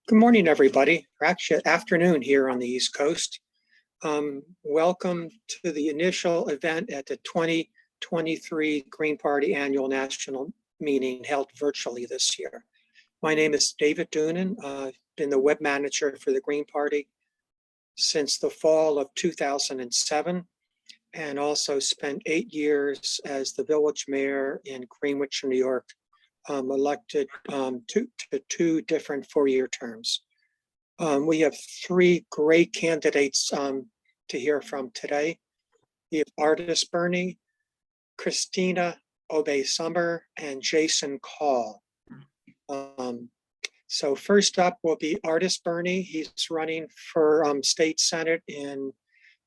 Good morning, everybody. Or actually, afternoon here on the East Coast. Welcome to the initial event at the 2023 Green Party Annual National Meeting held virtually this year. My name is David Doonan. I've been the web manager for the Green Party since the fall of 2007, and also spent 8 years as the village mayor in Greenwich, New York, elected to two different four-year terms. We have three great candidates to hear from today. We have Artis Burney, Christiana Obi Sumner, and Jason Call. So first up will be Artis Burney. He's running for state senate in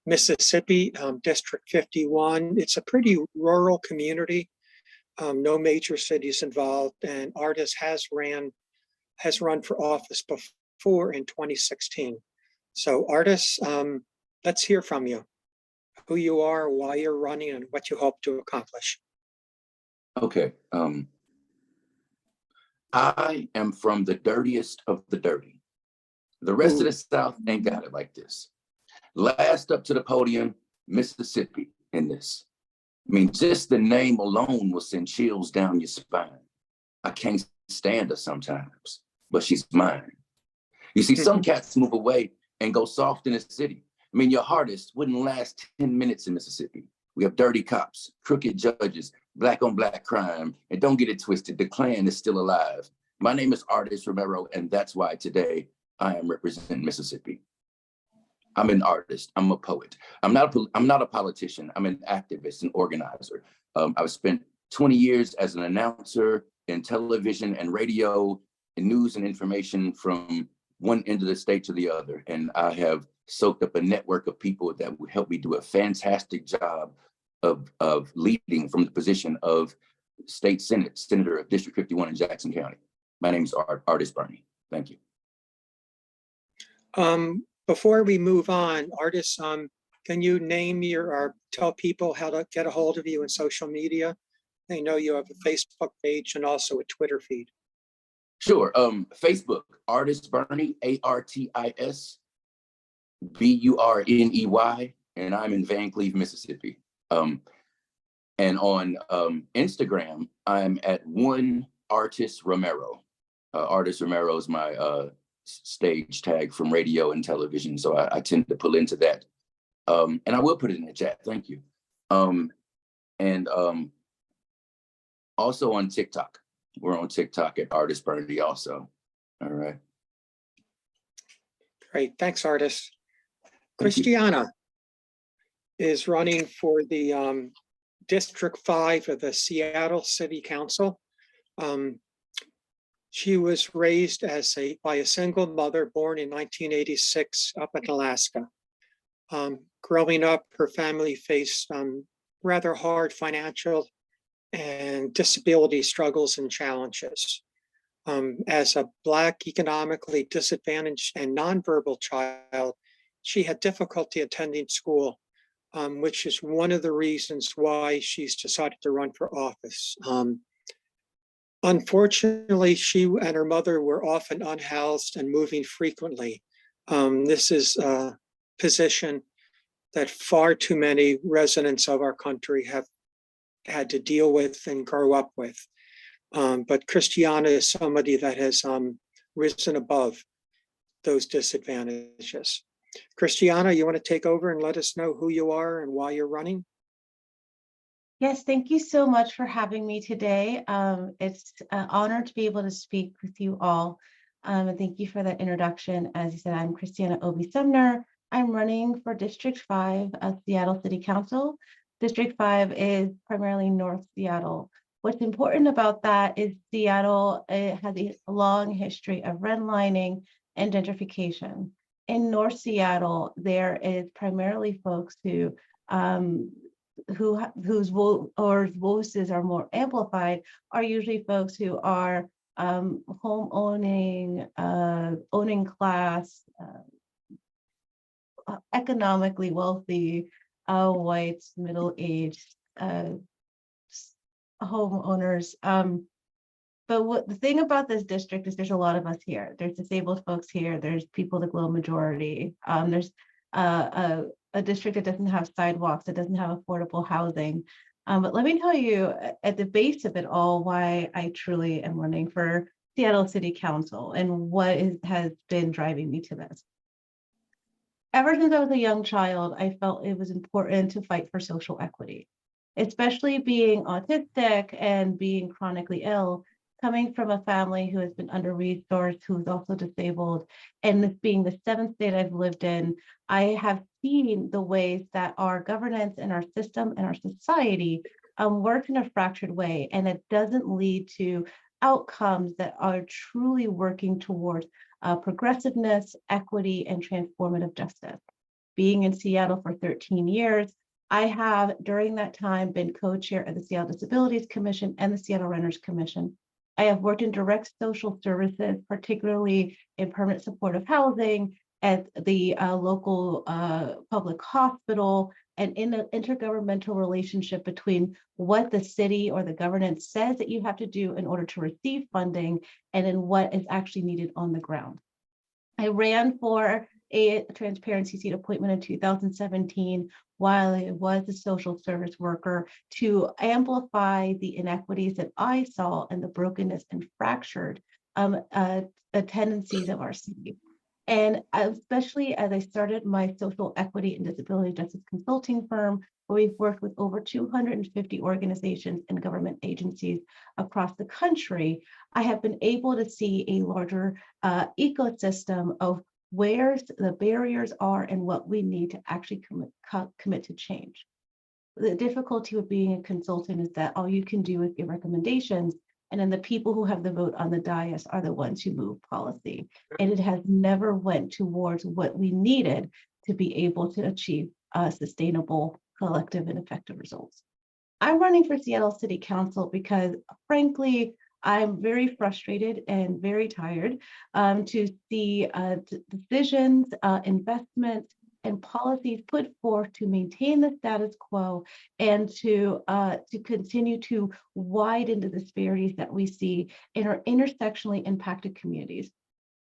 Mississippi, District 51. It's a pretty rural community. No major cities involved, and Artis has run for office before in 2016. So Artis, let's hear from you. Who you are, why you're running, and what you hope to accomplish. Okay. I am from the dirtiest of the dirty. The rest of the South ain't got it like this. Last up to the podium, Mississippi in this. I mean, just the name alone will send chills down your spine. I can't stand her sometimes, but she's mine. You see, some cats move away and go soft in the city. I mean, your hardest wouldn't last 10 minutes in Mississippi. We have dirty cops, crooked judges, black on black crime, and don't get it twisted, the Klan is still alive. My name is Artis Romero, and that's why today I am representing Mississippi. I'm an artist. I'm a poet. I'm not a politician. I'm an activist and organizer. I've spent 20 years as an announcer in television and radio and news and information from one end of the state to the other. And I have soaked up a network of people that would help me do a fantastic job of leading from the position of state senator of District 51 in Jackson County. My name is Artis Burney. Thank you. Before we move on, Artis, can you name or tell people how to get a hold of you in social media? I know you have a Facebook page and also a Twitter feed. Sure. Facebook, Artis Burney, ARTIS BURNEY, and I'm in Van Cleve, Mississippi. And on Instagram, I'm at one Artis Romero. Artis Romero is my stage tag from radio and television, so I tend to pull into that. And I will put it in the chat. Thank you. And also on TikTok. We're on TikTok at Artis Burney also. All right. Great. Thanks, Artis. Christiana is running for the District 5 of the Seattle City Council. She was raised by a single mother born in 1986 up in Alaska. Growing up, her family faced rather hard financial and disability struggles and challenges. As a Black, economically disadvantaged and nonverbal child, she had difficulty attending school, which is one of the reasons why she's decided to run for office. Unfortunately, she and her mother were often unhoused and moving frequently. This is a position that far too many residents of our country have had to deal with and grow up with. But Christiana is somebody that has risen above those disadvantages. Christiana, you want to take over and let us know who you are and why you're running? Yes, thank you so much for having me today. It's an honor to be able to speak with you all. And thank you for that introduction. As you said, I'm Christiana Obi Sumner. I'm running for District 5 of Seattle City Council. District 5 is primarily North Seattle. What's important about that is Seattle has a long history of redlining and gentrification. In North Seattle, there is primarily folks whose voices are more amplified are usually folks who are home owning class, economically wealthy, white, middle-aged homeowners. But what the thing about this district is there's a lot of us here. There's disabled folks here. There's people, the glow majority. There's a district that doesn't have sidewalks, that doesn't have affordable housing. But let me tell you, at the base of it all, why I truly am running for Seattle City Council and what has been driving me to this. Ever since I was a young child, I felt it was important to fight for social equity, especially being autistic and being chronically ill, coming from a family who has been under-resourced, who's also disabled, and this being the 7th state I've lived in, I have seen the ways that our governance and our system and our society work in a fractured way, and it doesn't lead to outcomes that are truly working towards progressiveness, equity, and transformative justice. Being in Seattle for 13 years, I have during that time been co-chair of the Seattle Disabilities Commission and the Seattle Renters Commission. I have worked in direct social services, particularly in permanent supportive housing, at the local public hospital, and in an intergovernmental relationship between what the city or the governance says that you have to do in order to receive funding and in what is actually needed on the ground. I ran for a transparency seat appointment in 2017 while I was a social service worker to amplify the inequities that I saw and the brokenness and fractured tendencies of our city. And especially as I started my social equity and disability justice consulting firm, where we've worked with over 250 organizations and government agencies across the country, I have been able to see a larger ecosystem of where the barriers are and what we need to actually commit to change. The difficulty with being a consultant is that all you can do is give recommendations, and then the people who have the vote on the dais are the ones who move policy. And it has never went towards what we needed to be able to achieve sustainable, collective, and effective results. I'm running for Seattle City Council because, frankly, I'm very frustrated and very tired to see decisions, investments, and policies put forth to maintain the status quo and to continue to widen the disparities that we see in our intersectionally impacted communities.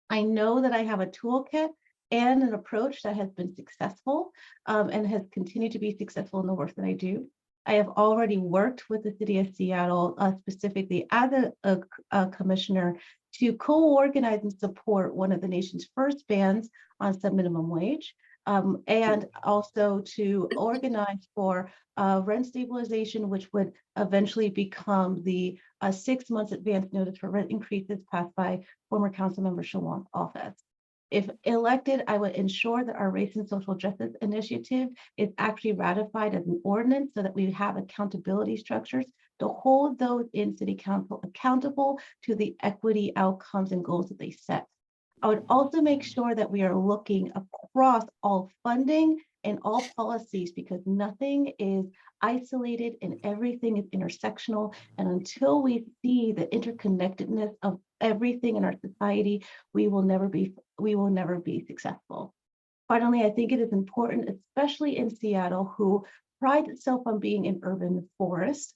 I know that I have a toolkit and an approach that has been successful and has continued to be successful in the work that I do. I have already worked with the city of Seattle, specifically as a commissioner, to co-organize and support one of the nation's first bans on sub-minimum wage, and also to organize for rent stabilization, which would eventually become the 6 months advance notice for rent increases passed by former Councilmember Shawan's office. If elected, I would ensure that our Race and Social Justice Initiative is actually ratified as an ordinance so that we have accountability structures to hold those in City Council accountable to the equity outcomes and goals that they set. I would also make sure that we are looking across all funding and all policies, because nothing is isolated and everything is intersectional. And until we see the interconnectedness of everything in our society, we will never be successful. Finally, I think it is important, especially in Seattle, who prides itself on being an urban forest,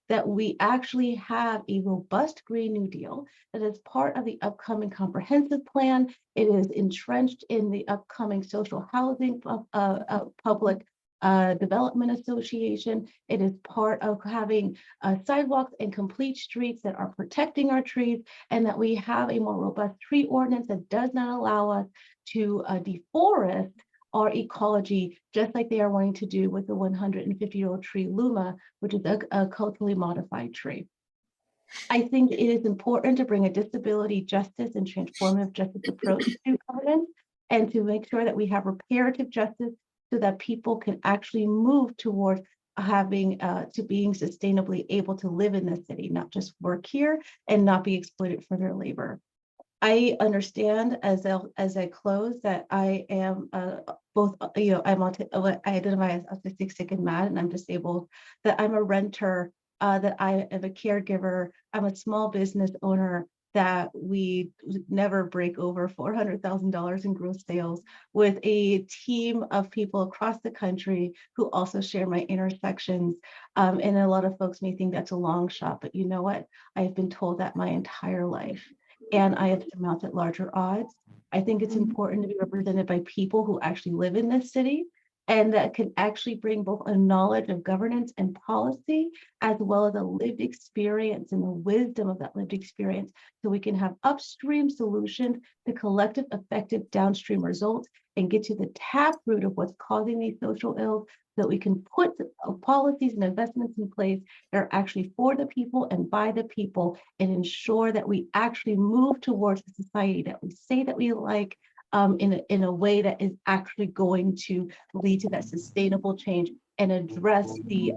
that we actually have a robust Green New Deal that is part of the upcoming comprehensive plan. It is entrenched in the upcoming social housing public development association. It is part of having sidewalks and complete streets that are protecting our trees, and that we have a more robust tree ordinance that does not allow us to deforest our ecology, just like they are wanting to do with the 150-year-old tree Luma, which is a culturally modified tree. I think it is important to bring a disability justice and transformative justice approach to governance, and to make sure that we have reparative justice so that people can actually move towards having to being sustainably able to live in the city, not just work here and not be exploited for their labor. I understand as I close that I am both, I identify as autistic, sick, and mad, and I'm disabled, that I'm a renter, that I am a caregiver, I'm a small business owner, that we never break over $400,000 in gross sales, with a team of people across the country who also share my intersections. And a lot of folks may think that's a long shot, but you know what? I've been told that my entire life, and I have surmounted larger odds. I think it's important to be represented by people who actually live in this city and that can actually bring both a knowledge of governance and policy, as well as a lived experience and the wisdom of that lived experience, so we can have upstream solutions to collective effective downstream results and get to the tap root of what's causing these social ills, so that we can put policies and investments in place that are actually for the people and by the people, and ensure that we actually move towards the society that we say that we like, in a way that is actually going to lead to that sustainable change and address the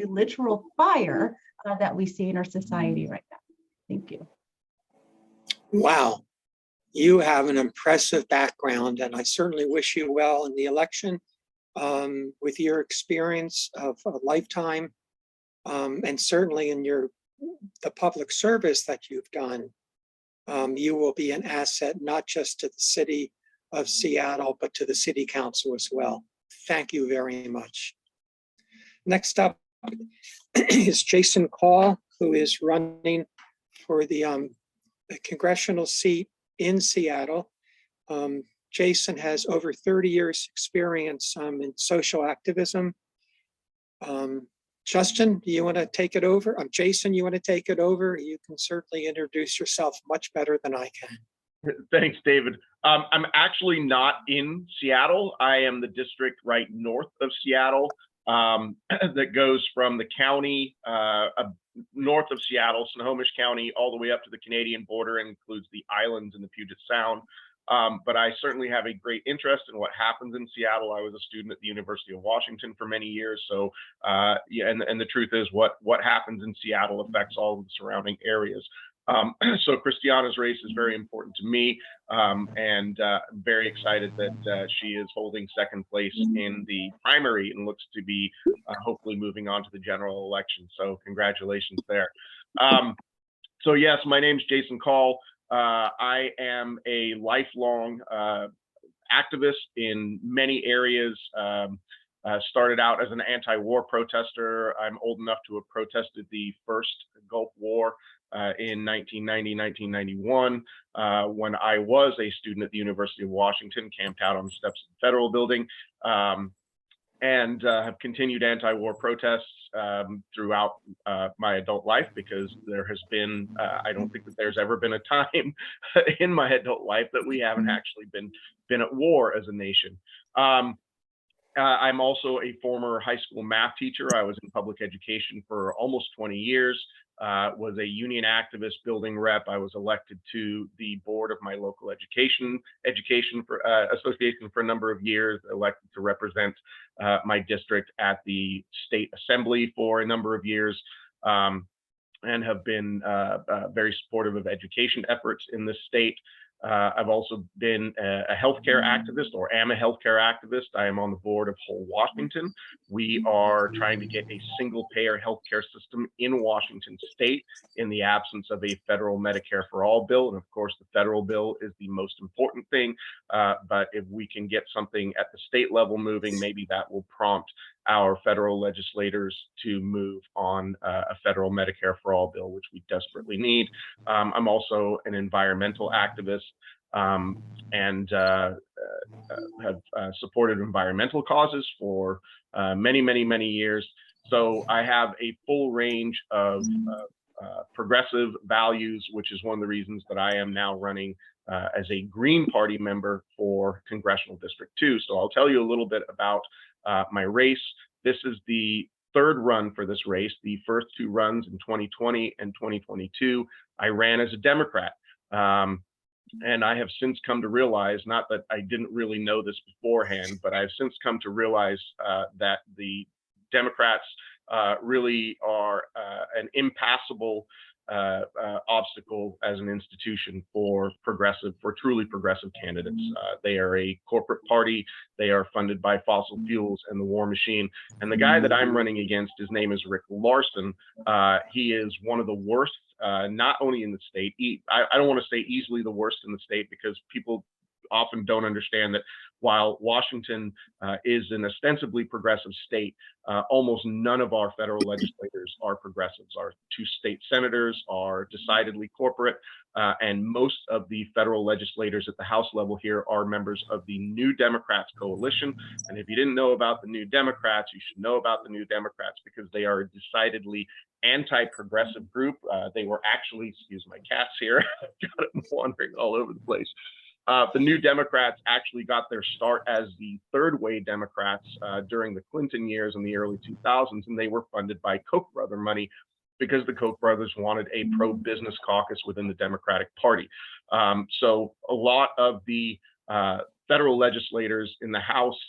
literal fire that we see in our society right now. Thank you. Wow, you have an impressive background, and I certainly wish you well in the election. With your experience of a lifetime, and certainly in the public service that you've done, you will be an asset not just to the city of Seattle, but to the city council as well. Thank you very much. Next up is Jason Call, who is running for the congressional seat in Seattle. Jason has over 30 years experience in social activism. Justin, do you want to take it over? Jason, you want to take it over? You can certainly introduce yourself much better than I can. Thanks, David. I'm actually not in Seattle. I am the district right north of Seattle, that goes from the county north of Seattle, Snohomish County, all the way up to the Canadian border, and includes the islands in the Puget Sound. But I certainly have a great interest in what happens in Seattle. I was a student at the University of Washington for many years. So, yeah, and the truth is what happens in Seattle affects all of the surrounding areas. So Christiana's race is very important to me, and I'm very excited that she is holding second place in the primary and looks to be hopefully moving on to the general election. So congratulations there. So yes, my name's Jason Call. I am a lifelong activist in many areas. Started out as an anti-war protester. I'm old enough to have protested the first Gulf War in 1990, 1991, when I was a student at the University of Washington, camped out on the steps of the Federal Building, and have continued anti-war protests throughout my adult life, because there has been, I don't think that there's ever been a time in my adult life that we haven't actually been at war as a nation. I'm also a former high school math teacher. I was in public education for almost 20 years, was a union activist, building rep. I was elected to the board of my local education association for a number of years, elected to represent my district at the state assembly for a number of years, and have been very supportive of education efforts in the state. I've also been a healthcare activist, or am a healthcare activist. I am on the board of Whole Washington. We are trying to get a single payer healthcare system in Washington state in the absence of a federal Medicare for all bill. And of course, the federal bill is the most important thing. But if we can get something at the state level moving, maybe that will prompt our federal legislators to move on a federal Medicare for all bill, which we desperately need. I'm also an environmental activist, and have supported environmental causes for many, many, many years. So I have a full range of progressive values, which is one of the reasons that I am now running as a Green Party member for Congressional District 2. So I'll tell you a little bit about my race. This is the third run for this race. The first two runs in 2020 and 2022, I ran as a Democrat. And I have since come to realize, not that I didn't really know this beforehand, but I've since come to realize that the Democrats really are an impassable obstacle as an institution for truly progressive candidates. They are a corporate party. They are funded by fossil fuels and the war machine. And the guy that I'm running against, his name is Rick Larson. He is one of the worst, not only in the state. I don't want to say easily the worst in the state, because people often don't understand that while Washington is an ostensibly progressive state, almost none of our federal legislators are progressives. Our 2 state senators are decidedly corporate, and most of the federal legislators at the House level here are members of the New Democrats coalition. And if you didn't know about the New Democrats, you should know about the New Democrats, because they are a decidedly anti-progressive group. They were actually, excuse my cats here, I've got them wandering all over the place. The New Democrats actually got their start as the third way Democrats during the Clinton years in the early 2000s, and they were funded by Koch brother money, because the Koch brothers wanted a pro-business caucus within the Democratic Party. So a lot of the federal legislators in the House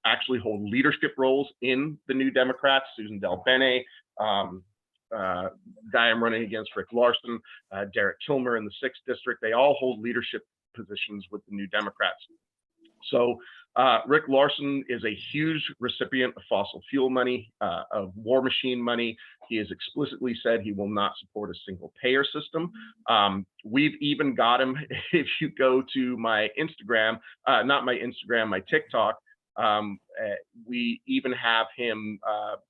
actually hold leadership roles in the New Democrats. Susan Del Bene, guy I'm running against, Rick Larson, Derek Kilmer in the 6th district, they all hold leadership positions with the New Democrats. So Rick Larson is a huge recipient of fossil fuel money, of war machine money. He has explicitly said he will not support a single payer system. We've even got him, if you go to my Instagram, not my Instagram, my TikTok, we even have him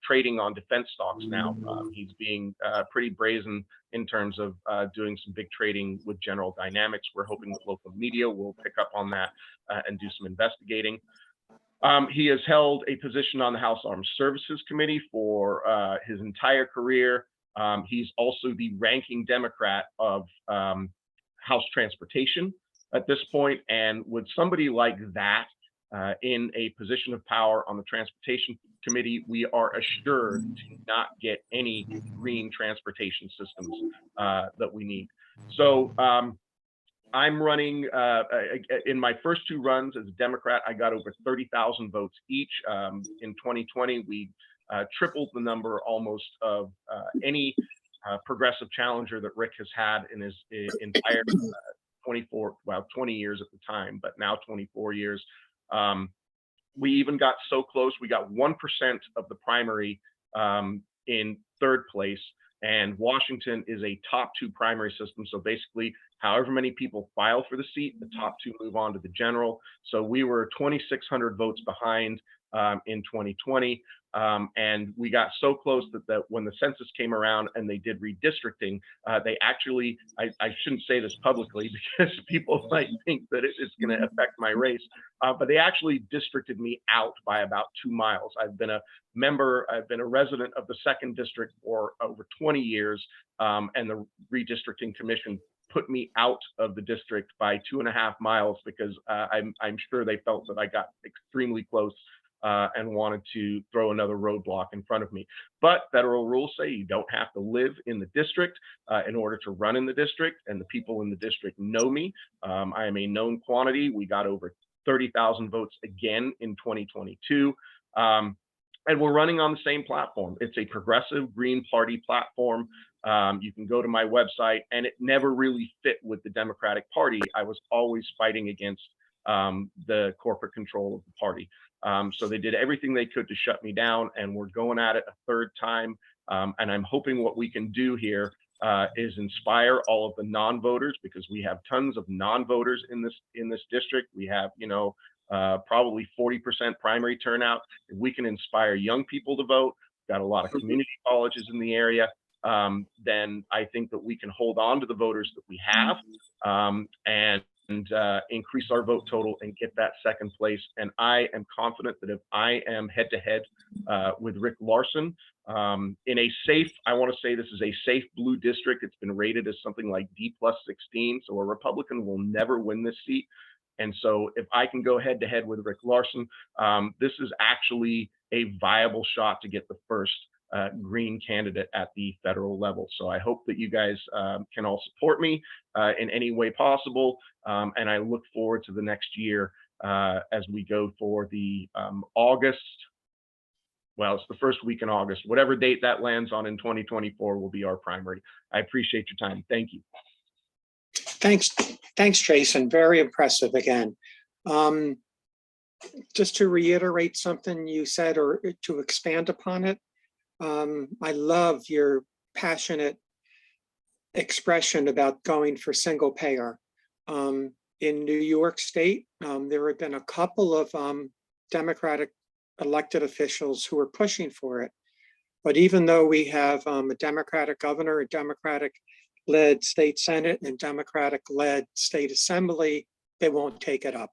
trading on defense stocks now. He's being pretty brazen in terms of doing some big trading with General Dynamics. We're hoping that local media will pick up on that and do some investigating. He has held a position on the House Armed Services Committee for his entire career. He's also the ranking Democrat of House Transportation at this point. And with somebody like that in a position of power on the Transportation Committee, we are assured to not get any green transportation systems that we need. So I'm running in my first 2 runs as a Democrat. I got over 30,000 votes each. In 2020, we tripled the number almost of any progressive challenger that Rick has had in his entire 20 years at the time, but now 24 years. We even got so close, we got 1% of the primary in 3rd place. And Washington is a top 2 primary system. So basically, however many people file for the seat, the top 2 move on to the general. So we were 2,600 votes behind in 2020. And we got so close that when the census came around and they did redistricting, they actually, I shouldn't say this publicly because people might think that it's going to affect my race, but they actually districted me out by about 2 miles. I've been a member, I've been a resident of the 2nd district for over 20 years, and the redistricting commission put me out of the district by 2.5 miles because I'm sure they felt that I got extremely close and wanted to throw another roadblock in front of me. But federal rules say you don't have to live in the district in order to run in the district, and the people in the district know me. I am a known quantity. We got over 30,000 votes again in 2022. And we're running on the same platform. It's a progressive Green Party platform. You can go to my website, and it never really fit with the Democratic Party. I was always fighting against the corporate control of the party. So they did everything they could to shut me down, and we're going at it a 3rd time. And I'm hoping what we can do here is inspire all of the non-voters, because we have tons of non-voters in this district. We have, probably 40% primary turnout. If we can inspire young people to vote, got a lot of community colleges in the area, then I think that we can hold on to the voters that we have and increase our vote total and get that 2nd place. And I am confident that if I am head to head with Rick Larson in a safe, I want to say this is a safe blue district. It's been rated as something like D+16. So a Republican will never win this seat. And so if I can go head to head with Rick Larson, this is actually a viable shot to get the first green candidate at the federal level. So I hope that you guys can all support me in any way possible. And I look forward to the next year as we go for the August well, it's the first week in August. Whatever date that lands on in 2024 will be our primary. I appreciate your time. Thank you. Thanks, Jason. Very impressive again. Just to reiterate something you said or to expand upon it, I love your passionate expression about going for single payer. In New York State, there have been a couple of Democratic elected officials who are pushing for it. But even though we have a Democratic governor, a Democratic-led state Senate, and Democratic-led state assembly, they won't take it up.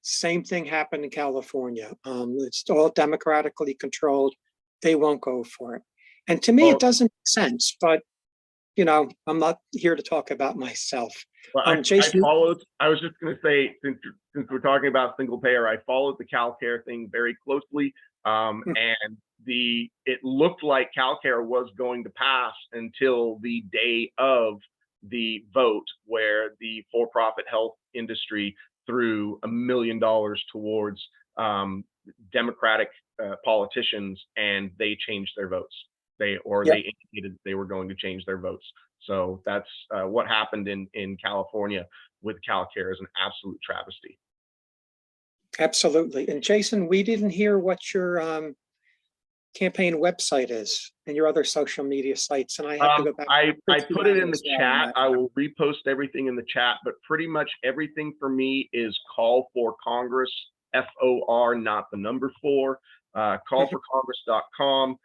Same thing happened in California. It's all democratically controlled. They won't go for it. And to me, Well, it doesn't make sense, but you know, I'm not here to talk about myself. Well, Jason, I was just going to say, since we're talking about single payer, I followed the CalCare thing very closely. And it looked like CalCare was going to pass until the day of the vote, where the for-profit health industry threw $1 million towards Democratic politicians, and they changed their votes. They indicated they were going to change their votes. So that's what happened in California with CalCare is an absolute travesty. Absolutely. And Jason, we didn't hear what your campaign website is and your other social media sites. And I have to go back. I put it in the chat. I will repost everything in the chat, but pretty much everything for me is Call for Congress, FOR, not the number 4. Callforcongress.com.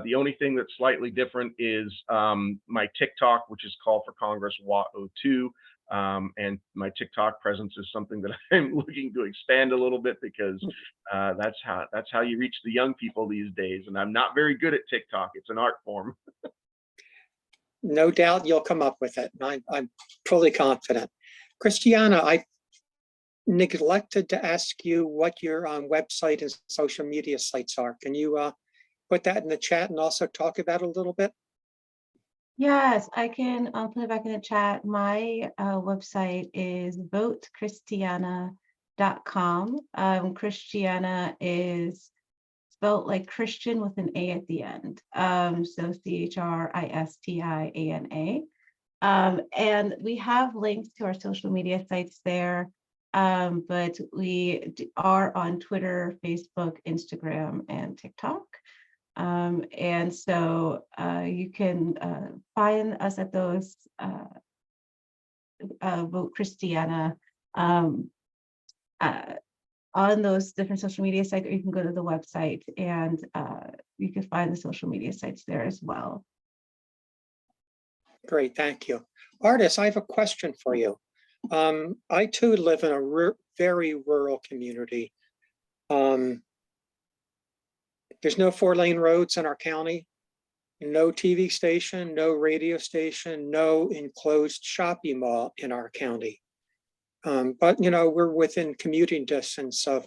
The only thing that's slightly different is my TikTok, which is Call for Congress WA02. And my TikTok presence is something that I'm looking to expand a little bit, because that's how you reach the young people these days. And I'm not very good at TikTok. It's an art form. No doubt you'll come up with it. I'm fully confident. Christiana, I neglected to ask you what your website and social media sites are. Can you put that in the chat and also talk about it a little bit? Yes, I can put it back in the chat. My website is votechristiana.com. Christiana is spelled like Christian with an A at the end. So CHRISTIANA. And we have links to our social media sites there. But we are on Twitter, Facebook, Instagram, and TikTok. And so you can find us at those Vote Christiana on those different social media sites, or you can go to the website and you can find the social media sites there as well. Great, thank you. Artis, I have a question for you. I too live in a very rural community. There's no 4-lane roads in our county, no TV station, no radio station, no enclosed shopping mall in our county. But you know, we're within commuting distance of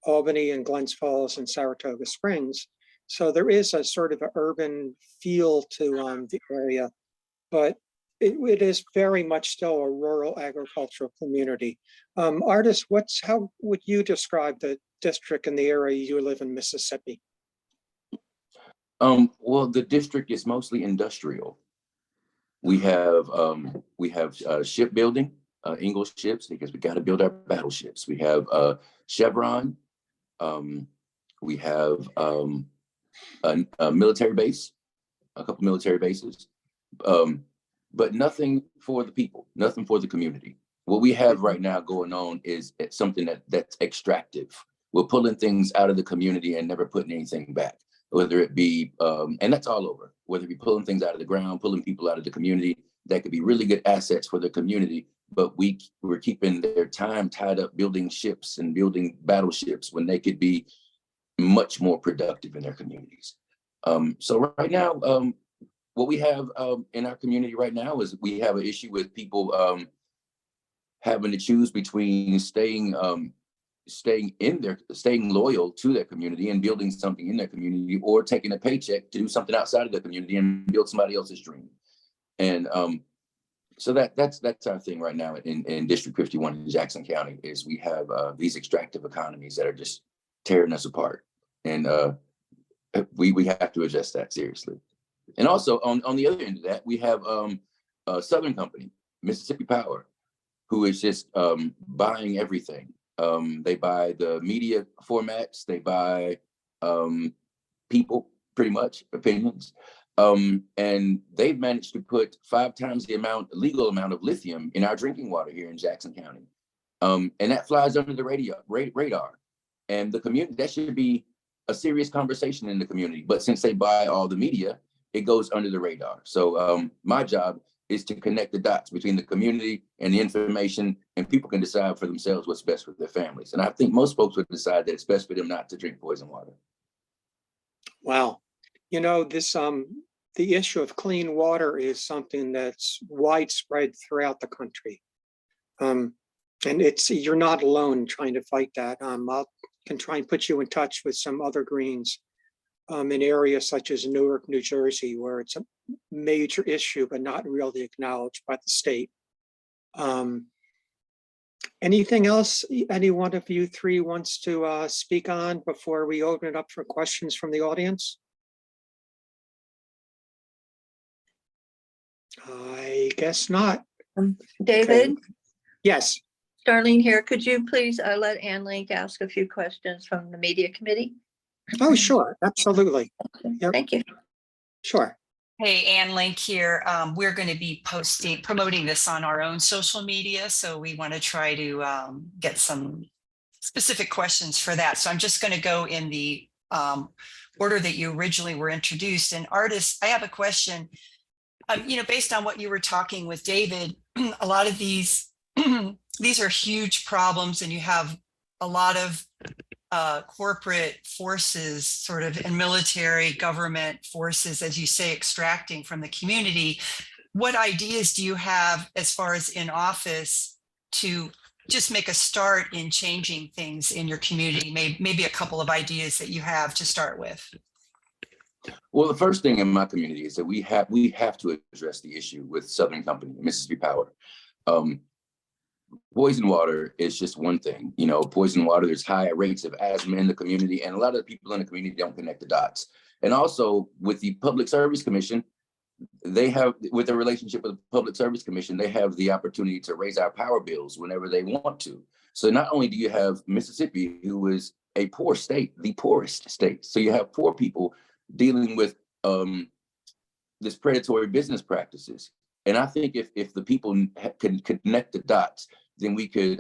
Albany and Glens Falls and Saratoga Springs. So there is a sort of an urban feel to the area, but it is very much still a rural agricultural community. Artis, how would you describe the district and the area you live in, Mississippi? Well, the district is mostly industrial. We have shipbuilding, English ships, because we got to build our battleships. We have Chevron. We have a military base, a couple military bases. But nothing for the people, nothing for the community. What we have right now going on is something that's extractive. We're pulling things out of the community and never putting anything back, whether it be, and that's all over, whether it be pulling things out of the ground, pulling people out of the community that could be really good assets for the community, but we're keeping their time tied up building ships and building battleships when they could be much more productive in their communities. So right now, what we have in our community right now is we have an issue with people having to choose between staying loyal to their community and building something in their community, or taking a paycheck to do something outside of their community and build somebody else's dream. And so that's our thing right now in District 51 in Jackson County, is we have these extractive economies that are just tearing us apart. And we have to address that seriously. And also on the other end of that, we have a Southern company, Mississippi Power, who is just buying everything. They buy the media formats, they buy people, pretty much, opinions. And they've managed to put 5 times the legal amount of lithium in our drinking water here in Jackson County. And that flies under the radar. And the community, that should be a serious conversation in the community. But since they buy all the media, it goes under the radar. So my job is to connect the dots between the community and the information, and people can decide for themselves what's best for their families. And I think most folks would decide that it's best for them not to drink poison water. Wow. You know, this the issue of clean water is something that's widespread throughout the country. And you're not alone trying to fight that. I can try and put you in touch with some other Greens in areas such as Newark, New Jersey, where it's a major issue, but not really acknowledged by the state. Anything else any one of you three wants to speak on before we open it up for questions from the audience? I guess not. David? Okay. Yes. Darlene here. Could you please let Ann Link ask a few questions from the media committee? Oh, sure. Absolutely. Yep. Thank you. Sure. Hey, Ann Link here. We're going to be promoting this on our own social media. So we want to try to get some specific questions for that. So I'm just going to go in the order that you originally were introduced. And Artis, I have a question. You know, based on what you were talking with David, a lot of these are huge problems, and you have a lot of corporate forces sort of, and military government forces, as you say, extracting from the community. What ideas do you have as far as in office to just make a start in changing things in your community? Maybe a couple of ideas that you have to start with. Well, the first thing in my community is that we have to address the issue with Southern Company, Mississippi Power. Poison water is just one thing. You know, poison water, there's high rates of asthma in the community, and a lot of the people in the community don't connect the dots. And also with the Public Service Commission, they have, with the relationship with the Public Service Commission, they have the opportunity to raise our power bills whenever they want to. So not only do you have Mississippi, who is a poor state, the poorest state. So you have poor people dealing with this predatory business practices. And I think if the people can connect the dots, then we could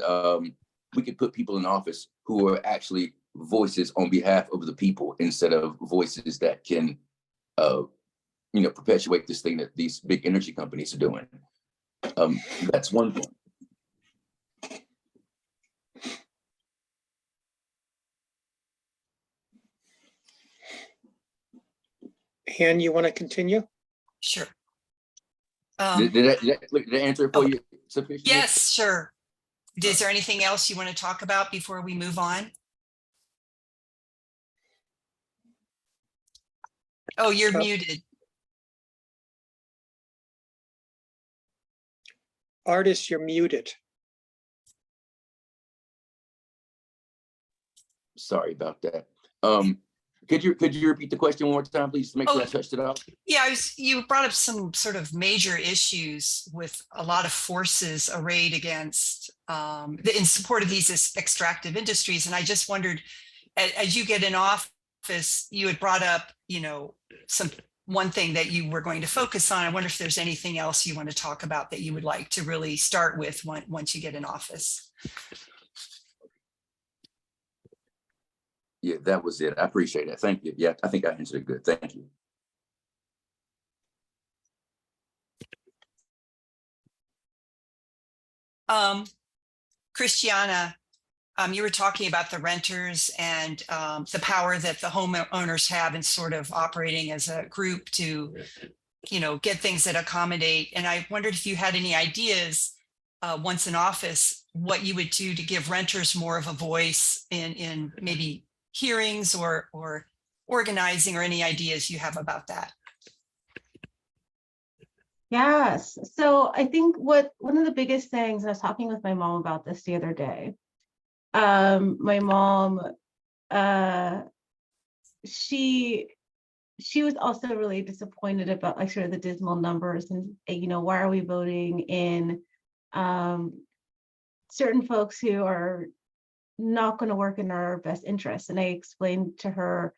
put people in office who are actually voices on behalf of the people, instead of voices that can perpetuate this thing that these big energy companies are doing. That's one thing. Ann, you want to continue? Sure. Did that answer it for you sufficiently? Yes, sure. Is there anything else you want to talk about before we move on? Oh, you're muted. Artis, you're muted. Sorry about that. Could you repeat the question one more time, please, to make sure I touched it off? Yeah, you brought up some sort of major issues with a lot of forces arrayed against in support of these extractive industries. And I just wondered, as you get in office, you had brought up, one thing that you were going to focus on. I wonder if there's anything else you want to talk about that you would like to really start with once you get in office. Yeah, that was it. I appreciate it. Thank you. Yeah, I think I answered it good. Thank you. Christiana, you were talking about the renters and the power that the homeowners have in sort of operating as a group to, get things that accommodate. And I wondered if you had any ideas once in office, what you would do to give renters more of a voice in maybe hearings or organizing, or any ideas you have about that. Yes. So I think one of the biggest things, I was talking with my mom about this the other day. My mom, she she was also really disappointed about like sort of the dismal numbers and, you know, why are we voting in certain folks who are not going to work in our best interests. And I explained to her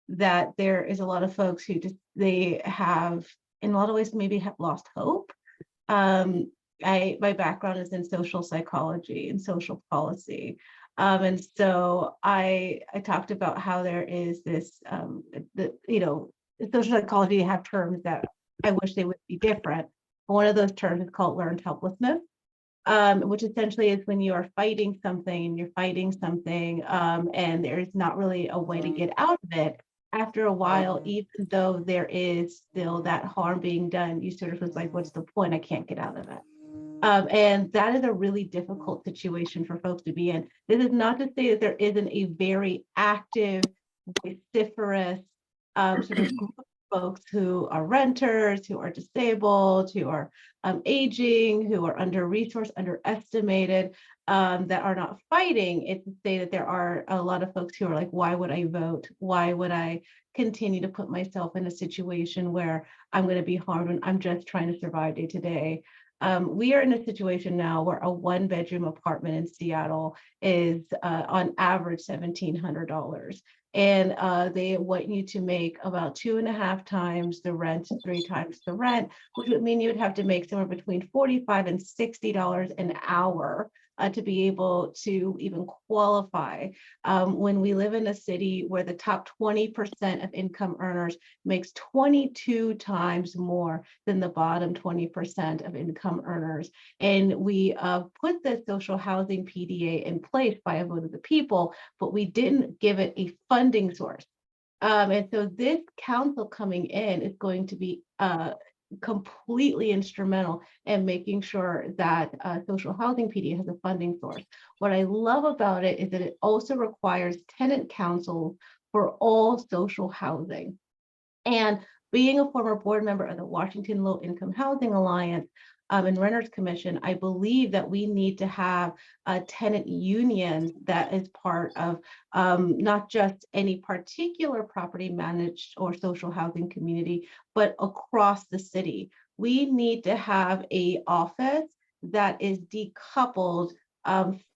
that there is a lot of folks who just, they have, in a lot of ways, maybe have lost hope. My background is in social psychology and social policy. And so I talked about how there is this, you know, social psychology have terms that I wish they would be different. One of those terms is called learned helplessness, which essentially is when you are fighting something, and there's not really a way to get out of it. After a while, even though there is still that harm being done, you sort of was like, what's the point? I can't get out of it. And that is a really difficult situation for folks to be in. This is not to say that there isn't a very active, vociferous sort of group of folks who are renters, who are disabled, who are aging, who are under-resourced, underestimated, that are not fighting. It's to say that there are a lot of folks who are like, why would I vote? Why would I continue to put myself in a situation where I'm going to be harmed when I'm just trying to survive day to day? We are in a situation now where a one-bedroom apartment in Seattle is on average $1,700. And they want you to make about 2.5 times the rent, 3 times the rent, which would mean you would have to make somewhere between $45 and $60 an hour to be able to even qualify. When we live in a city where the top 20% of income earners makes 22 times more than the bottom 20% of income earners. And we put the social housing PDA in place by a vote of the people, but we didn't give it a funding source. And so this council coming in is going to be completely instrumental in making sure that social housing PDA has a funding source. What I love about it is that it also requires tenant councils for all social housing. And being a former board member of the Washington Low Income Housing Alliance and Renters Commission, I believe that we need to have a tenant union that is part of not just any particular property managed or social housing community, but across the city. We need to have an office that is decoupled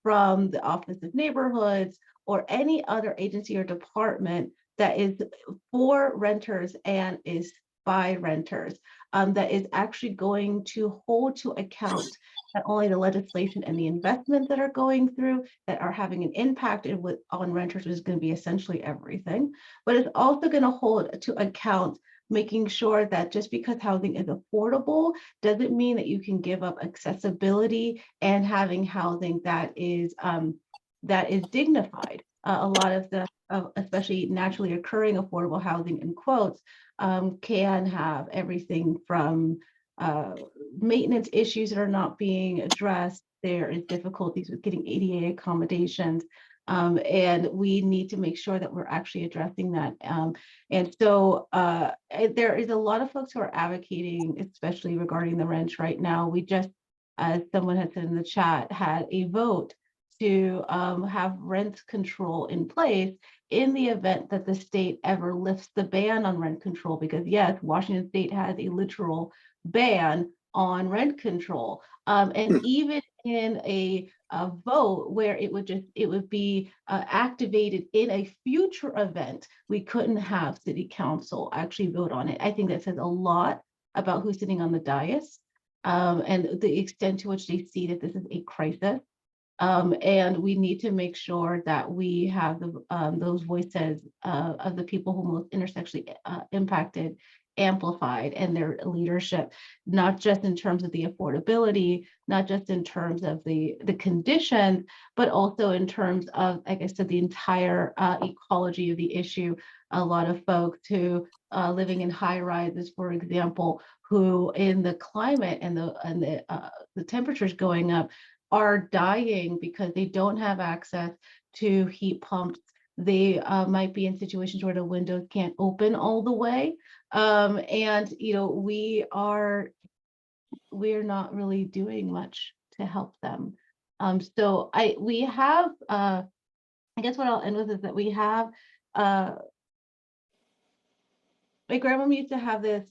from the Office of Neighborhoods or any other agency or department that is for renters and is by renters, that is actually going to hold to account not only the legislation and the investments that are going through that are having an impact on renters, which is going to be essentially everything, but it's also going to hold to account making sure that just because housing is affordable doesn't mean that you can give up accessibility and having housing that is dignified. A lot of the especially naturally occurring affordable housing in quotes can have everything from maintenance issues that are not being addressed. There is difficulties with getting ADA accommodations. And we need to make sure that we're actually addressing that. And so there is a lot of folks who are advocating, especially regarding the rents right now. We just, as someone had said in the chat, had a vote to have rent control in place in the event that the state ever lifts the ban on rent control, because yes, Washington State has a literal ban on rent control. And even in a vote where it would be activated in a future event, we couldn't have city council actually vote on it. I think that says a lot about who's sitting on the dais and the extent to which they see that this is a crisis. And we need to make sure that we have those voices of the people who most intersectionally impacted amplified and their leadership, not just in terms of the affordability, not just in terms of the conditions, but also in terms of, like I said, the entire ecology of the issue. A lot of folks who living in high rises, for example, who in the climate and the temperatures going up are dying because they don't have access to heat pumps. They might be in situations where the windows can't open all the way. And you know, we're not really doing much to help them. So we have I guess what I'll end with is that we have My grandma used to have this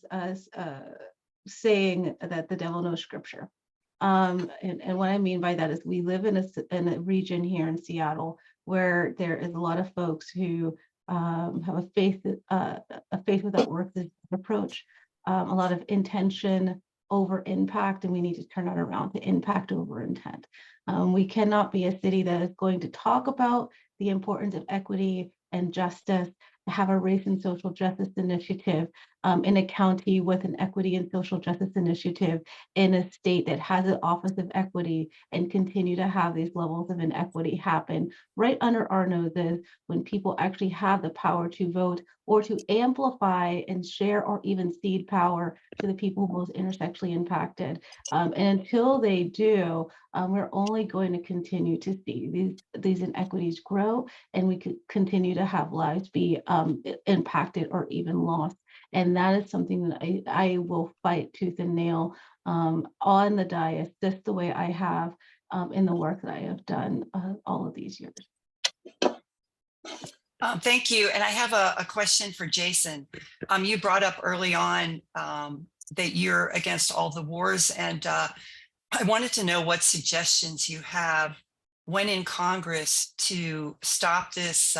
saying that the devil knows scripture. And what I mean by that is we live in a region here in Seattle where there is a lot of folks who have a faith without works approach, a lot of intention over impact, and we need to turn that around to impact over intent. We cannot be a city that is going to talk about the importance of equity and justice, have a race and social justice initiative in a county with an equity and social justice initiative, in a state that has an office of equity, and continue to have these levels of inequity happen right under our noses when people actually have the power to vote or to amplify and share or even cede power to the people most intersectionally impacted. And until they do, we're only going to continue to see these inequities grow, and we could continue to have lives be impacted or even lost. And that is something that I will fight tooth and nail on the dais, just the way I have in the work that I have done all of these years. Thank you. And I have a question for Jason. You brought up early on that you're against all the wars, and I wanted to know what suggestions you have when in Congress to stop this.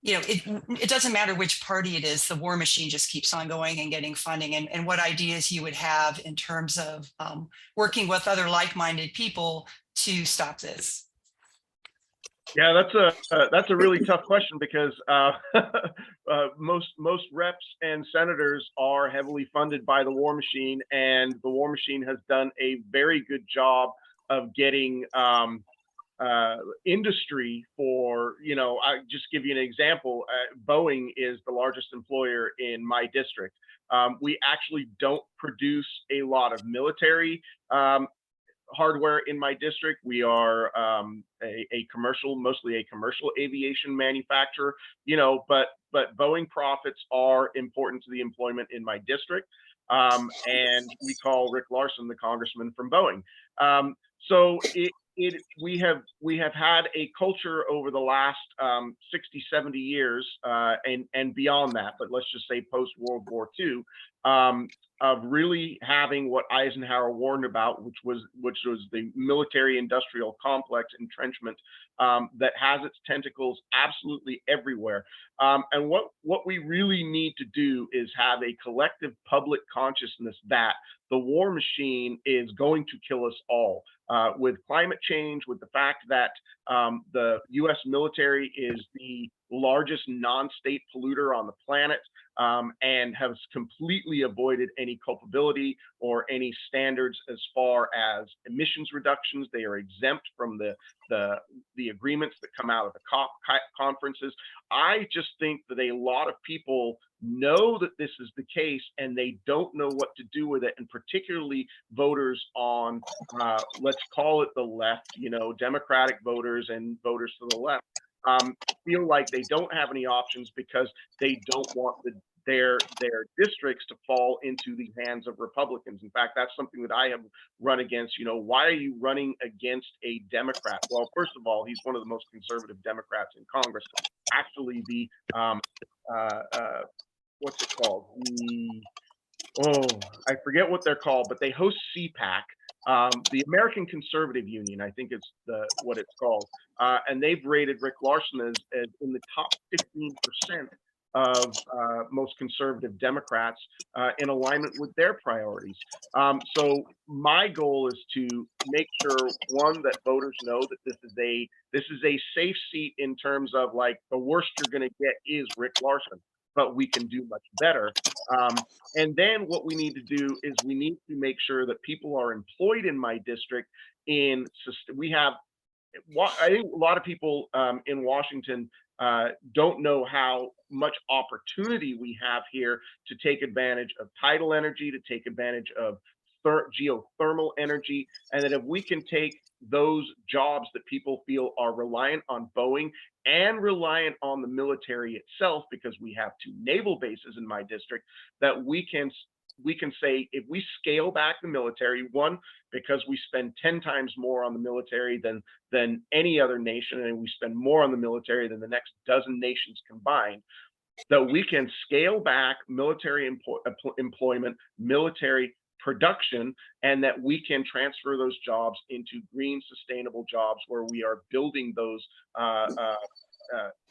It doesn't matter which party it is, the war machine just keeps on going and getting funding, and what ideas you would have in terms of working with other like-minded people to stop this. Yeah, that's a really tough question, because most reps and senators are heavily funded by the war machine, and the war machine has done a very good job of getting industry for, I just give you an example. Boeing is the largest employer in my district. We actually don't produce a lot of military hardware in my district. We are mostly a commercial aviation manufacturer, but Boeing profits are important to the employment in my district. And we call Rick Larson the congressman from Boeing. So we have had a culture over the last 60, 70 years and beyond that, but let's just say post World War II, of really having what Eisenhower warned about, which was the military industrial complex entrenchment that has its tentacles absolutely everywhere. And what we really need to do is have a collective public consciousness that the war machine is going to kill us all. With climate change, with the fact that the U.S. military is the largest non-state polluter on the planet, and has completely avoided any culpability or any standards as far as emissions reductions. They are exempt from the agreements that come out of the COP conferences. I just think that a lot of people know that this is the case, and they don't know what to do with it, and particularly voters on, let's call it the left, Democratic voters and voters to the left, feel like they don't have any options because they don't want their districts to fall into the hands of Republicans. In fact, that's something that I have run against. Why are you running against a Democrat? Well, first of all, he's one of the most conservative Democrats in Congress. Actually, the what's it called? I forget what they're called, but they host CPAC. The American Conservative Union, I think it's what it's called, and they've rated Rick Larson as in the top 15% of most conservative Democrats in alignment with their priorities. So my goal is to make sure, one, that voters know that this is a safe seat in terms of, like, the worst you're going to get is Rick Larson, but we can do much better. And then what we need to do is we need to make sure that people are employed in my district. I think a lot of people in Washington don't know how much opportunity we have here to take advantage of tidal energy, to take advantage of geothermal energy, and that if we can take those jobs that people feel are reliant on Boeing and reliant on the military itself, because we have 2 naval bases in my district, that we can say, if we scale back the military, one, because we spend 10 times more on the military than any other nation, and we spend more on the military than the next dozen nations combined. that we can scale back military employment, military production, and that we can transfer those jobs into green, sustainable jobs where we are building those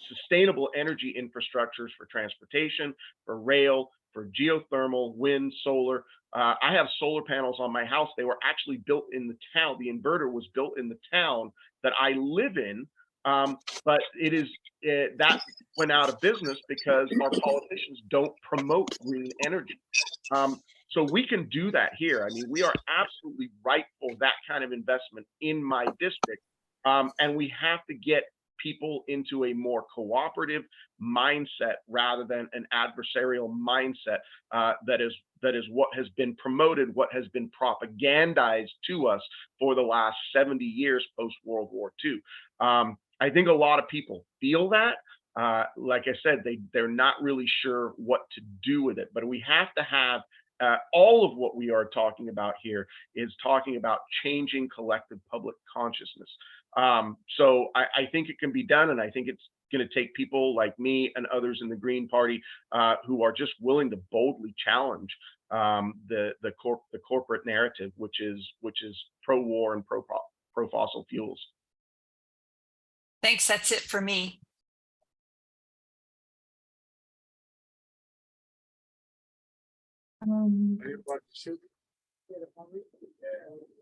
sustainable energy infrastructures for transportation, for rail, for geothermal, wind, solar. I have solar panels on my house. They were actually built in the town. The inverter was built in the town that I live in, but that went out of business because our politicians don't promote green energy. So we can do that here. I mean, we are absolutely ripe for that kind of investment in my district. And we have to get people into a more cooperative mindset rather than an adversarial mindset. That is what has been promoted, what has been propagandized to us for the last 70 years post World War II. I think a lot of people feel that. Like I said, they're not really sure what to do with it, but we have to have all of what we are talking about here is talking about changing collective public consciousness. So I think it can be done, and I think it's going to take people like me and others in the Green Party who are just willing to boldly challenge the corporate narrative, which is pro-war and pro-fossil fuels. Thanks. That's it for me.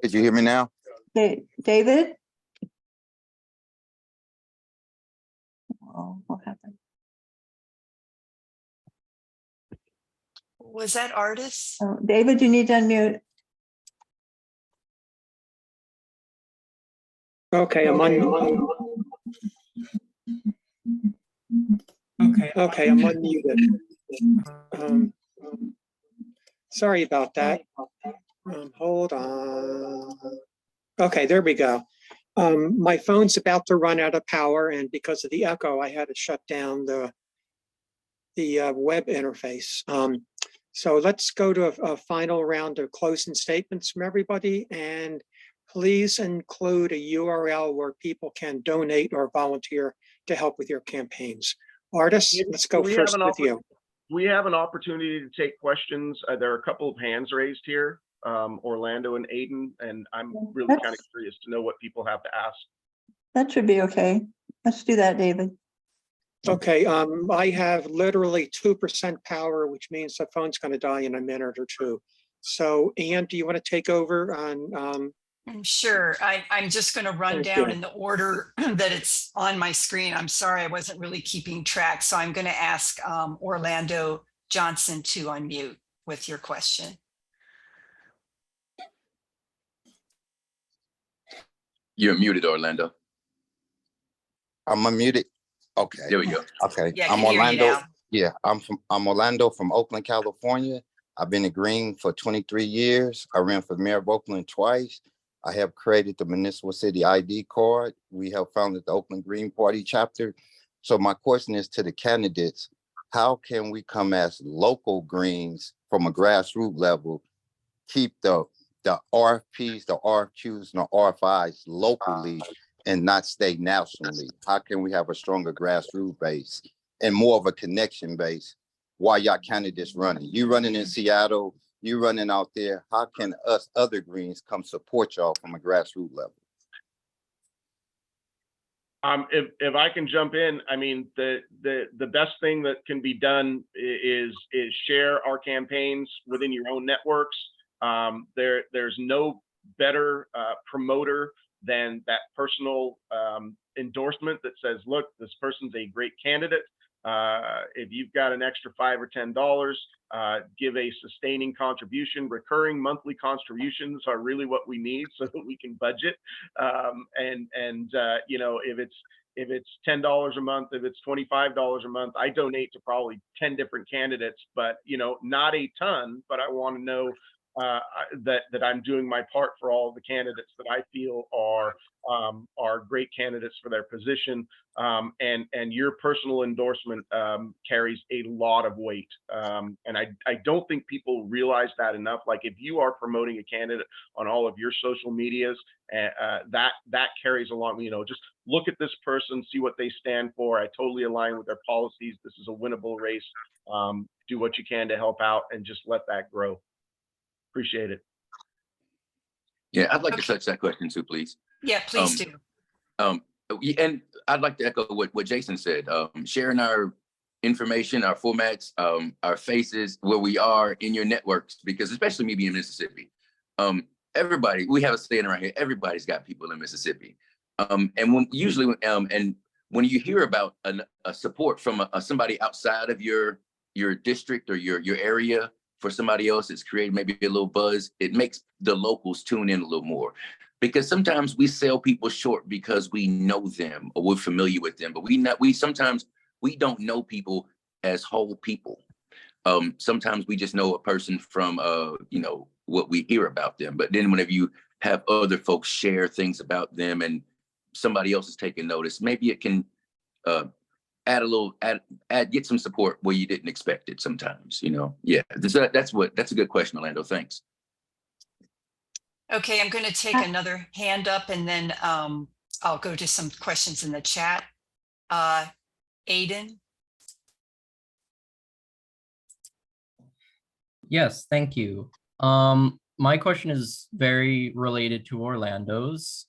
Did you hear me now? David? Oh, what happened? Was that Artis? Oh, David, you need to unmute. Okay, I'm unmuted. Sorry about that. Hold on. Okay, there we go. My phone's about to run out of power, and because of the echo, I had to shut down the web interface. So let's go to a final round of closing statements from everybody, and please include a URL where people can donate or volunteer to help with your campaigns. Artis, let's go first with you. We have an opportunity to take questions. There are a couple of hands raised here, Orlando and Aiden, and I'm really kind of curious to know what people have to ask. That should be okay. Let's do that, David. Okay, I have literally 2% power, which means the phone's going to die in a minute or two. So, Ann, do you want to take over on? Sure. I'm just going to run down in the order that it's on my screen. I'm sorry, I wasn't really keeping track. So I'm going to ask Orlando Johnson to unmute with your question. You're muted, Orlando. I'm unmuted. Okay. There we go. Okay. Yeah, I'm can hear you Orlando. now. Yeah, I'm Orlando from Oakland, California. I've been a Green for 23 years. I ran for mayor of Oakland twice. I have created the Municipal City ID card. We have founded the Oakland Green Party chapter. So my question is to the candidates, how can we come as local Greens from a grassroots level, keep the RFPs, the RFQs, and the RFIs locally and not stay nationally? How can we have a stronger grassroots base and more of a connection base while y'all candidates running? You running in Seattle, you running out there. How can us other Greens come support y'all from a grassroots level? If I can jump in, I mean, the best thing that can be done is share our campaigns within your own networks. There's no better promoter than that personal endorsement that says, look, this person's a great candidate. If you've got an extra $5 or $10, give a sustaining contribution. Recurring monthly contributions are really what we need so that we can budget. You know, if it's $10 a month, if it's $25 a month, I donate to probably 10 different candidates, but you know, not a ton. But I want to know that I'm doing my part for all of the candidates that I feel are great candidates for their position. And your personal endorsement carries a lot of weight. And I don't think people realize that enough. Like, if you are promoting a candidate on all of your social medias, that carries along, just look at this person, see what they stand for. I totally align with their policies. This is a winnable race. Do what you can to help out and just let that grow. Appreciate it. Yeah, I'd like to Okay. touch that question too, please. Yeah, please do. And I'd like to echo what Jason said. Sharing our information, our formats, our faces, where we are in your networks, because especially me being in Mississippi, everybody, we have a saying around here, everybody's got people in Mississippi. And when you hear about a support from somebody outside of your district or your area for somebody else, it's created maybe a little buzz. It makes the locals tune in a little more, because sometimes we sell people short because we know them or we're familiar with them, but sometimes we don't know people as whole people. Sometimes we just know a person from what we hear about them, but then whenever you have other folks share things about them and somebody else is taking notice, maybe it can get some support where you didn't expect it sometimes, Yeah, that's a good question, Orlando. Thanks. Okay, I'm going to take another hand up, and then I'll go to some questions in the chat. Aiden? Yes, thank you. My question is very related to Orlando's,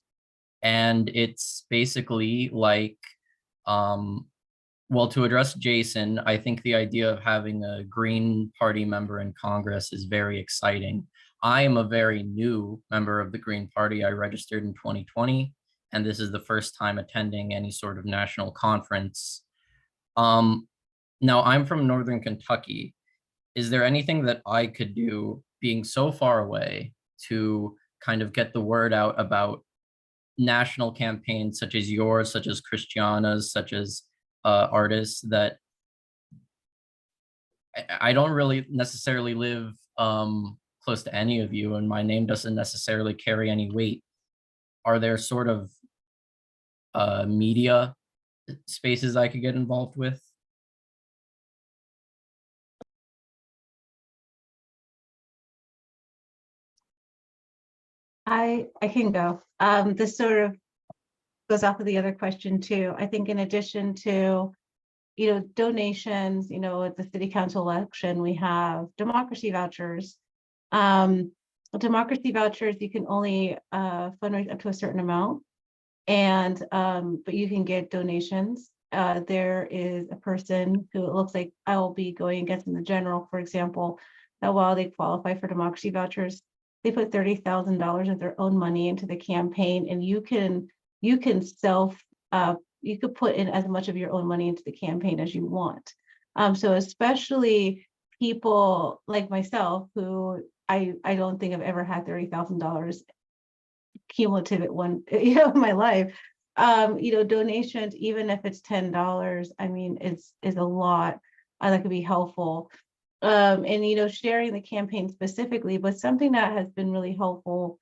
and it's basically like, well, to address Jason, I think the idea of having a Green Party member in Congress is very exciting. I am a very new member of the Green Party. I registered in 2020, and this is the first time attending any sort of national conference. Now, I'm from Northern Kentucky. Is there anything that I could do, being so far away, to kind of get the word out about national campaigns such as yours, such as Christiana's, such as Artis, that I don't really necessarily live close to any of you, and my name doesn't necessarily carry any weight. Are there sort of media spaces I could get involved with? I can go. This sort of goes off of the other question too. I think in addition to, donations, at the city council election, we have democracy vouchers. Democracy vouchers, you can only fundraise up to a certain amount, and but you can get donations. There is a person who it looks like I will be going against in the general, for example, that while they qualify for democracy vouchers, they put $30,000 of their own money into the campaign, and you can you could put in as much of your own money into the campaign as you want. So especially people like myself, who I don't think I've ever had $30,000 cumulative at one, in my life. Donations, even if it's $10, I mean, is a lot that could be helpful. And sharing the campaign specifically, but something that has been really helpful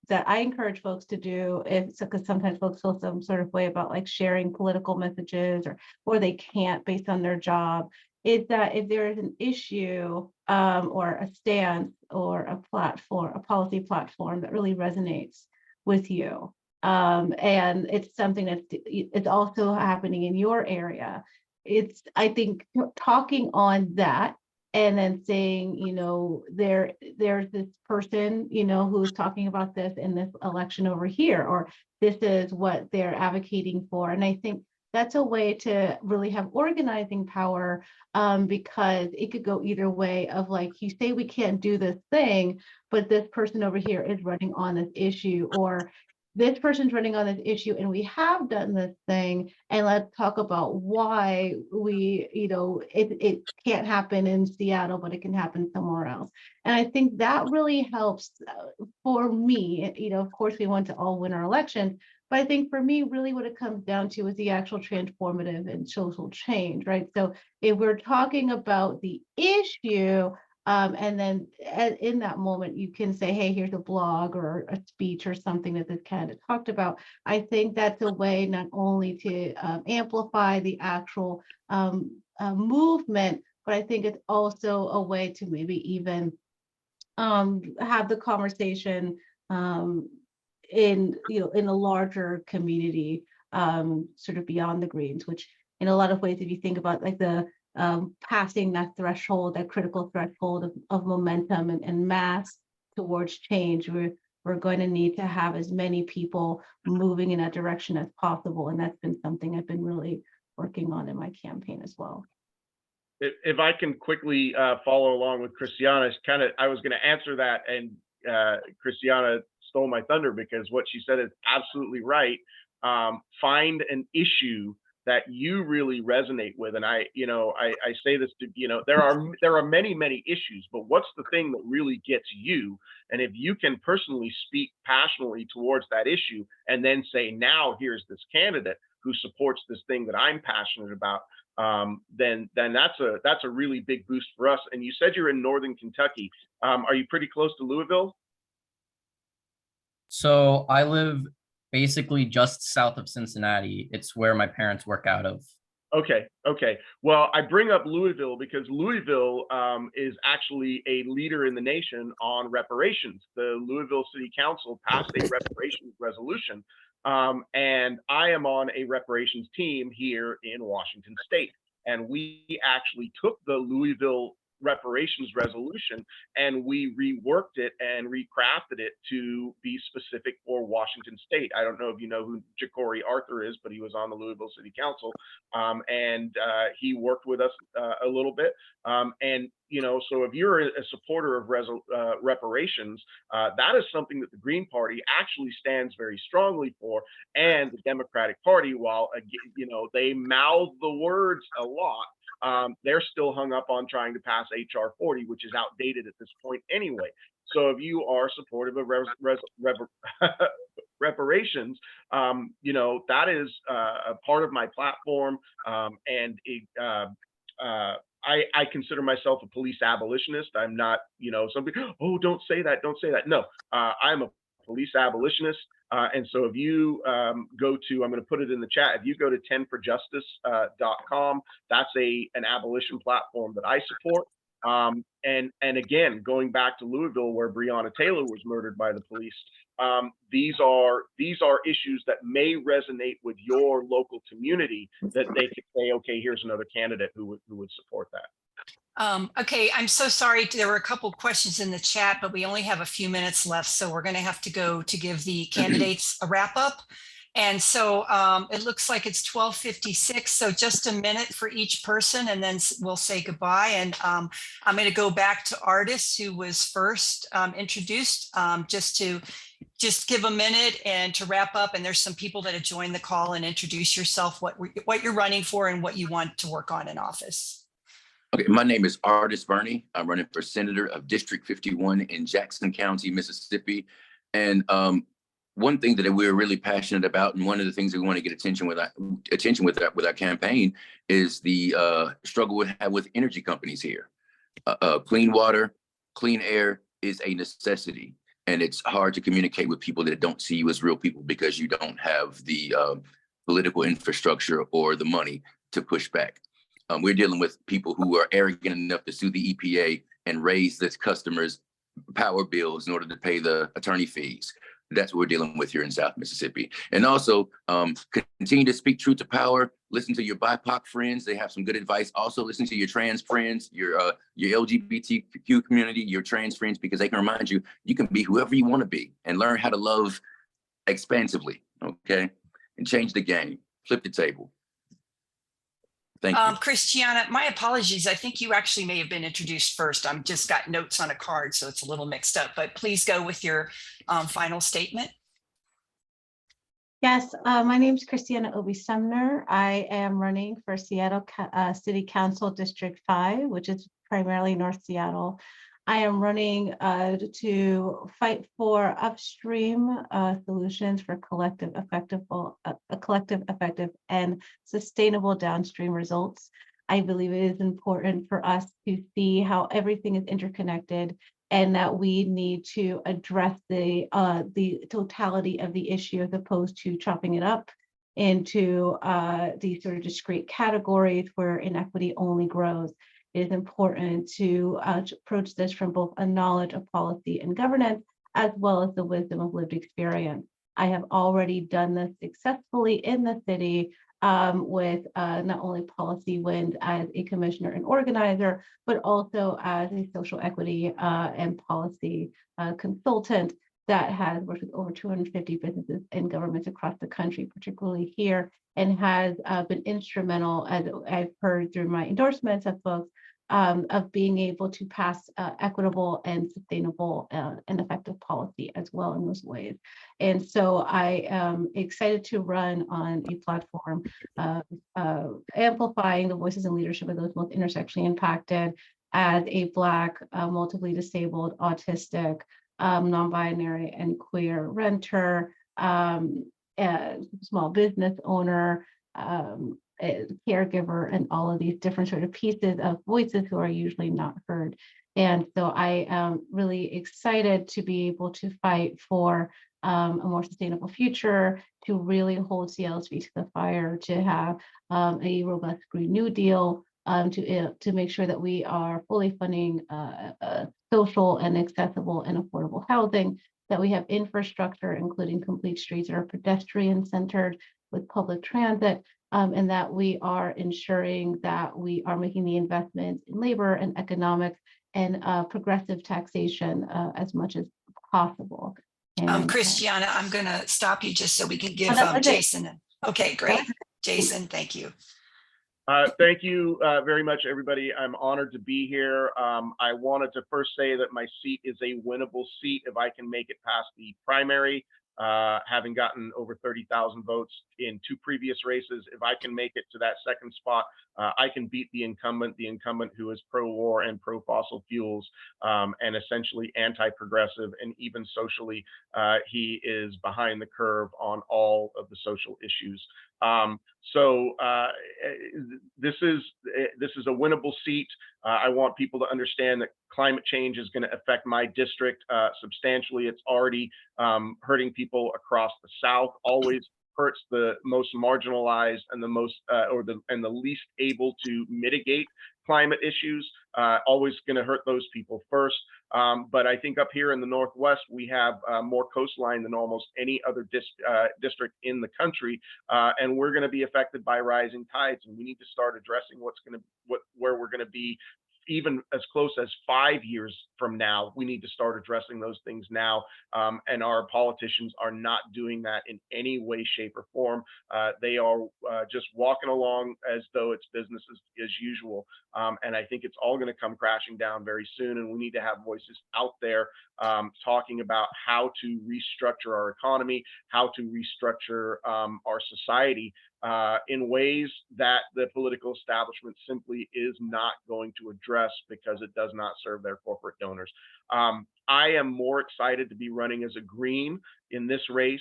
that I encourage folks to do, because sometimes folks feel some sort of way about like sharing political messages or they can't based on their job, is that if there is an issue or a stance or a policy platform that really resonates with you, and it's something it's also happening in your area, I think talking on that and then saying, there's this person, who's talking about this in this election over here, or this is what they're advocating for. And I think that's a way to really have organizing power, because it could go either way of like, you say we can't do this thing, but this person over here is running on this issue, or this person's running on this issue and we have done this thing, and let's talk about why it can't happen in Seattle, but it can happen somewhere else. And I think that really helps for me. Of course, we want to all win our elections, but I think for me, really what it comes down to is the actual transformative and social change, right? So if we're talking about the issue, And then in that moment, you can say, hey, here's a blog or a speech or something that this candidate talked about. I think that's a way not only to amplify the actual movement, but I think it's also a way to maybe even have the conversation in a larger community, sort of beyond the Greens, which in a lot of ways, if you think about like the passing that threshold, that critical threshold of momentum and mass towards change, we're going to need to have as many people moving in that direction as possible. And that's been something I've been really working on in my campaign as well. If I can quickly follow along with Christiana, I was going to answer that, and Christiana stole my thunder, because what she said is absolutely right. Find an issue that you really resonate with, and I say this to, there are many issues, but what's the thing that really gets you? And if you can personally speak passionately towards that issue, and then say, now here's this candidate who supports this thing that I'm passionate about, then that's a really big boost for us. And you said you're in Northern Kentucky. Are you pretty close to Louisville? So I live basically just south of Cincinnati. It's where my parents work out of. Okay. Well, I bring up Louisville because Louisville is actually a leader in the nation on reparations. The Louisville City Council passed a reparations resolution, and I am on a reparations team here in Washington State. And we actually took the Louisville reparations resolution and we reworked it and recrafted it to be specific for Washington State. I don't know if you know who Ja'Cory Arthur is, but he was on the Louisville City Council, and he worked with us a little bit. And so if you're a supporter of reparations, that is something that the Green Party actually stands very strongly for, and the Democratic Party, while they mouth the words a lot, they're still hung up on trying to pass HR 40, which is outdated at this point anyway. So if you are supportive of reparations, that is a part of my platform, and I consider myself a police abolitionist. I'm not, some people, oh, don't say that. No, I'm a police abolitionist. And so if you go to, I'm going to put it in the chat, if you go to 10forjustice.com, that's an abolition platform that I support. And again, going back to Louisville, where Breonna Taylor was murdered by the police, these are issues that may resonate with your local community, that they could say, okay, here's another candidate who would support that. Okay, I'm so sorry. There were a couple questions in the chat, but we only have a few minutes left, so we're going to have to go to give the candidates a wrap up. And so it looks like it's 12:56, so just a minute for each person, and then we'll say goodbye. And I'm going to go back to Artis, who was first introduced, just give a minute and to wrap up. And there's some people that have joined the call, and introduce yourself, what you're running for and what you want to work on in office. Okay, my name is Artis Burney. I'm running for Senator of District 51 in Jackson County, Mississippi. And one thing that we're really passionate about, and one of the things that we want to get attention with our campaign, is the struggle we have with energy companies here. Clean water, clean air is a necessity, and it's hard to communicate with people that don't see you as real people because you don't have the political infrastructure or the money to push back. We're dealing with people who are arrogant enough to sue the EPA and raise the customers' power bills in order to pay the attorney fees. That's what we're dealing with here in South Mississippi. And also continue to speak truth to power. Listen to your BIPOC friends. They have some good advice. Also listen to your trans friends, your LGBTQ community, your trans friends, because they can remind you, you can be whoever you want to be and learn how to love expansively, okay? And change the game, flip the table. Thank you. Christiana, my apologies. I think you actually may have been introduced first. I'm just got notes on a card, so it's a little mixed up, but please go with your final statement. Yes, my name is Christiana Obi Sumner. I am running for Seattle City Council District 5, which is primarily North Seattle. I am running to fight for upstream solutions for collective, effective, and sustainable downstream results. I believe it is important for us to see how everything is interconnected and that we need to address the totality of the issue as opposed to chopping it up into these sort of discrete categories where inequity only grows. It is important to approach this from both a knowledge of policy and governance, as well as the wisdom of lived experience. I have already done this successfully in the city with not only Policy Wind as a commissioner and organizer, but also as a social equity and policy consultant that has worked with over 250 businesses and governments across the country, particularly here, and has been instrumental, as I've heard through my endorsements of folks, of being able to pass equitable and sustainable and effective policy as well in those ways. And so I am excited to run on a platform amplifying the voices and leadership of those most intersectionally impacted as a Black, multiply disabled, autistic, non-binary and queer renter, small business owner, caregiver, and all of these different sort of pieces of voices who are usually not heard. And so I am really excited to be able to fight for a more sustainable future, to really hold Seattle's feet to the fire, to have a robust Green New Deal, to make sure that we are fully funding social and accessible and affordable housing, that we have infrastructure, including complete streets that are pedestrian centered with public transit, and that we are ensuring that we are making the investments in labor and economic and progressive taxation as much as possible. And, Christiana, I'm going to stop you just so we can give that was it. Jason. Okay, great. Jason, thank you. Thank you very much, everybody. I'm honored to be here. I wanted to first say that my seat is a winnable seat if I can make it past the primary, having gotten over 30,000 votes in 2 previous races. If I can make it to that second spot, I can beat the incumbent who is pro-war and pro-fossil fuels, and essentially anti-progressive, and even socially, he is behind the curve on all of the social issues. So this is a winnable seat. I want people to understand that climate change is going to affect my district substantially. It's already hurting people across the South. Always hurts the most marginalized and the most and the least able to mitigate climate issues. Always going to hurt those people first. But I think up here in the Northwest, we have more coastline than almost any other district in the country, and we're going to be affected by rising tides. And we need to start addressing where we're going to be even as close as 5 years from now. We need to start addressing those things now. And our politicians are not doing that in any way, shape, or form. They are just walking along as though it's business as usual. And I think it's all going to come crashing down very soon. And we need to have voices out there talking about how to restructure our economy, how to restructure our society in ways that the political establishment simply is not going to address because it does not serve their corporate donors. I am more excited to be running as a Green in this race,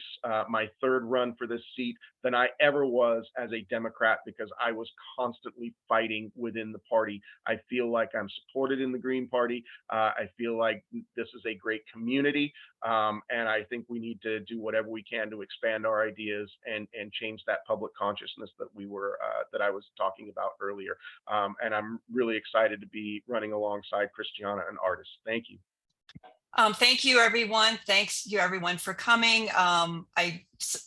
my 3rd run for this seat, than I ever was as a Democrat, because I was constantly fighting within the party. I feel like I'm supported in the Green Party. I feel like this is a great community, and I think we need to do whatever we can to expand our ideas and change that public consciousness that I was talking about earlier. And I'm really excited to be running alongside Christiana and Artis. Thank you. Thank you, everyone. Thanks you, everyone, for coming.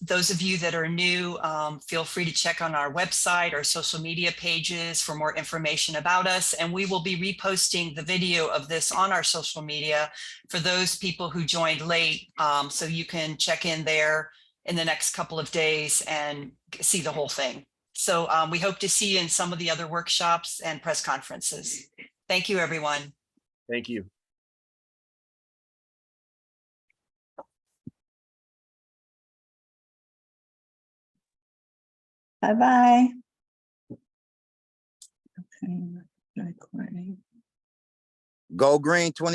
Those of you that are new, feel free to check on our website, our social media pages for more information about us. And we will be reposting the video of this on our social media for those people who joined late. So you can check in there in the next couple of days and see the whole thing. So we hope to see you in some of the other workshops and press conferences. Thank you, everyone. Thank you. Bye-bye. Okay, recording. Go Green 20.